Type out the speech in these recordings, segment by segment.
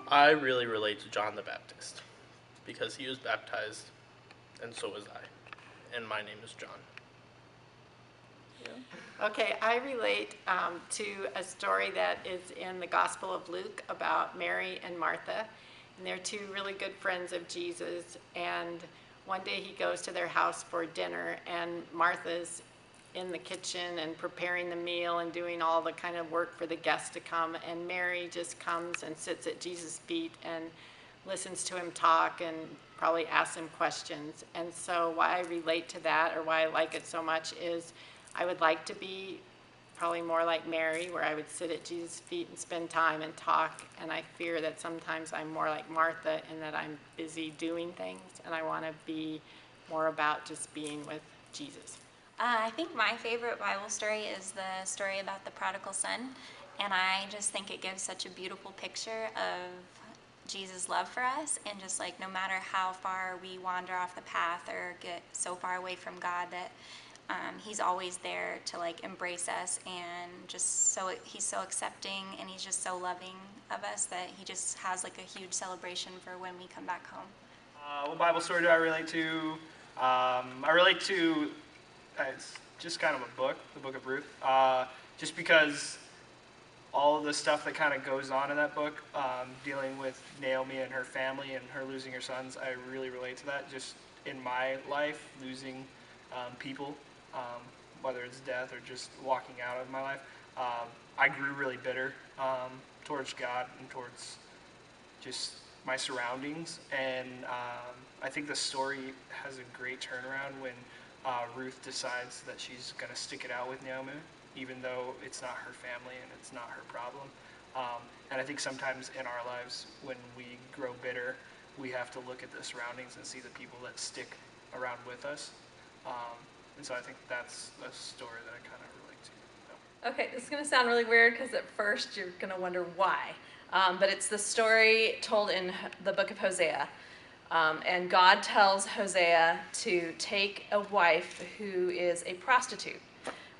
I really relate to John the Baptist because he was baptized, and so was I. And my name is John. Okay, I relate to a story that is in the Gospel of Luke about Mary and Martha. And they're two really good friends of Jesus. And one day he goes to their house for dinner, and Martha's in the kitchen and preparing the meal and doing all the kind of work for the guests to come. And Mary just comes and sits at Jesus' feet and listens to him talk and probably asks him questions. And so why I relate to that, or why I like it so much, is I would like to be probably more like Mary, where I would sit at Jesus' feet and spend time and talk. And I fear that sometimes I'm more like Martha in that I'm busy doing things, and I want to be more about just being with Jesus. I think my favorite Bible story is the story about the prodigal son. And I just think it gives such a beautiful picture of Jesus' love for us. And just like no matter how far we wander off the path or get so far away from God, that he's always there to like embrace us, and just so he's so accepting, and he's just so loving of us that he just has like a huge celebration for when we come back home. What Bible story do I relate to? I relate to, it's just kind of a book, the Book of Ruth, just because all of the stuff that kind of goes on in that book, dealing with Naomi and her family and her losing her sons, I really relate to that. Just in my life, losing people, whether it's death or just walking out of my life, I grew really bitter towards God and towards just my surroundings. And I think the story has a great turnaround when Ruth decides that she's going to stick it out with Naomi, even though it's not her family and it's not her problem. And I think sometimes in our lives, when we grow bitter, we have to look at the surroundings and see the people that stick around with us. And so I think that's a story that I kind of relate to. So. Okay, this is going to sound really weird because at first you're going to wonder why. But it's the story told in the book of Hosea. And God tells Hosea to take a wife who is a prostitute,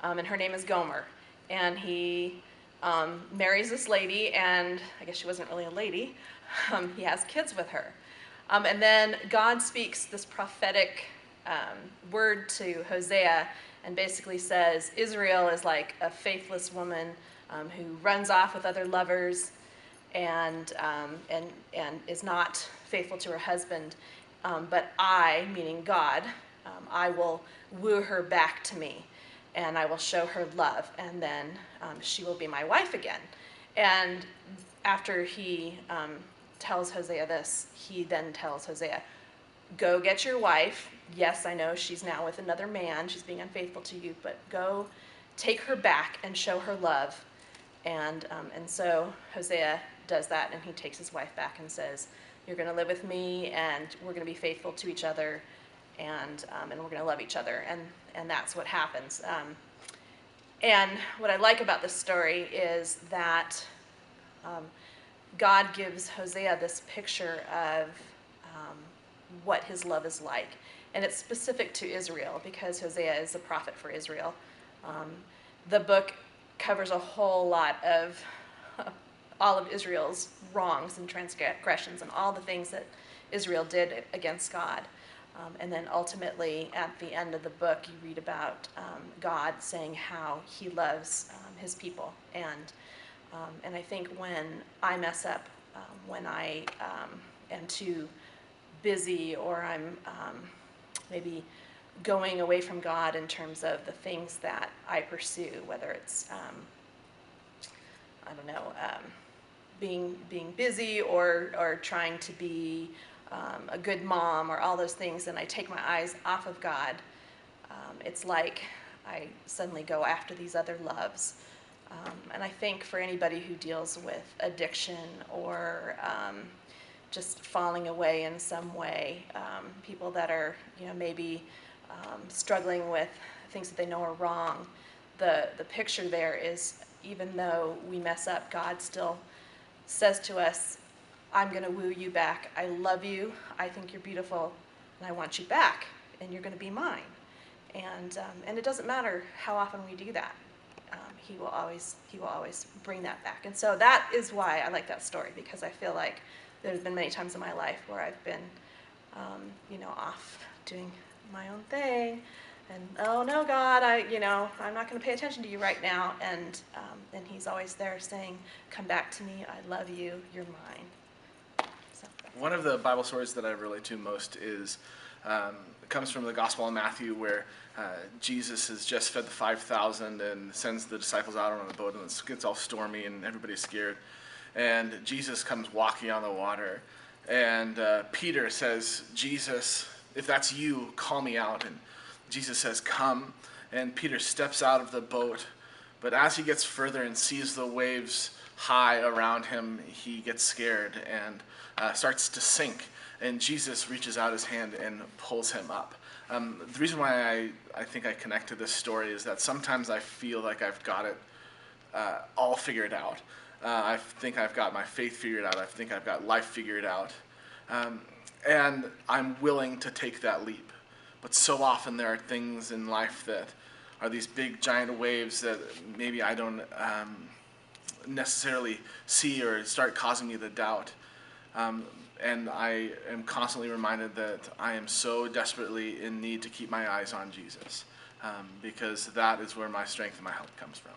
and her name is Gomer. And he marries this lady, and I guess she wasn't really a lady. He has kids with her. And then God speaks this prophetic word to Hosea and basically says Israel is like a faithless woman who runs off with other lovers and is not faithful to her husband. But I, meaning God, I will woo her back to me, and I will show her love, and then she will be my wife again. And after he tells Hosea this, he then tells Hosea, go get your wife. Yes, I know she's now with another man. She's being unfaithful to you, but go take her back and show her love. And so Hosea does that, and he takes his wife back and says, you're going to live with me, and we're going to be faithful to each other, and we're going to love each other. And that's what happens. And what I like about this story is that God gives Hosea this picture of what his love is like. And it's specific to Israel because Hosea is a prophet for Israel. The book covers a whole lot of all of Israel's wrongs and transgressions and all the things that Israel did against God. And then ultimately, at the end of the book, you read about God saying how he loves his people. And I think when I mess up, when I am too busy, or I'm maybe going away from God in terms of the things that I pursue, whether it's being busy or trying to be a good mom, or all those things, and I take my eyes off of God, it's like I suddenly go after these other loves. And I think for anybody who deals with addiction or just falling away in some way, people that are maybe struggling with things that they know are wrong, the picture there is, even though we mess up, God still says to us, I'm going to woo you back. I love you. I think you're beautiful, and I want you back, and you're going to be mine. And it doesn't matter how often we do that. he will always bring that back. And so that is why I like that story, because I feel like there's been many times in my life where I've been, off doing my own thing, and oh no, God, I'm not going to pay attention to you right now, and He's always there saying, "Come back to me. I love you. You're mine." So one of the Bible stories that I relate to most is it comes from the Gospel of Matthew, where Jesus has just fed the 5,000 and sends the disciples out on a boat, and it gets all stormy and everybody's scared. And Jesus comes walking on the water, and Peter says, "Jesus, if that's you, call me out." And Jesus says, "Come." And Peter steps out of the boat, but as he gets further and sees the waves high around him, he gets scared and starts to sink. And Jesus reaches out his hand and pulls him up. The reason why I think I connect to this story is that sometimes I feel like I've got it all figured out. I think I've got my faith figured out. I think I've got life figured out. And I'm willing to take that leap. But so often there are things in life that are these big giant waves that maybe I don't necessarily see, or start causing me to doubt. And I am constantly reminded that I am so desperately in need to keep my eyes on Jesus, because that is where my strength and my help comes from.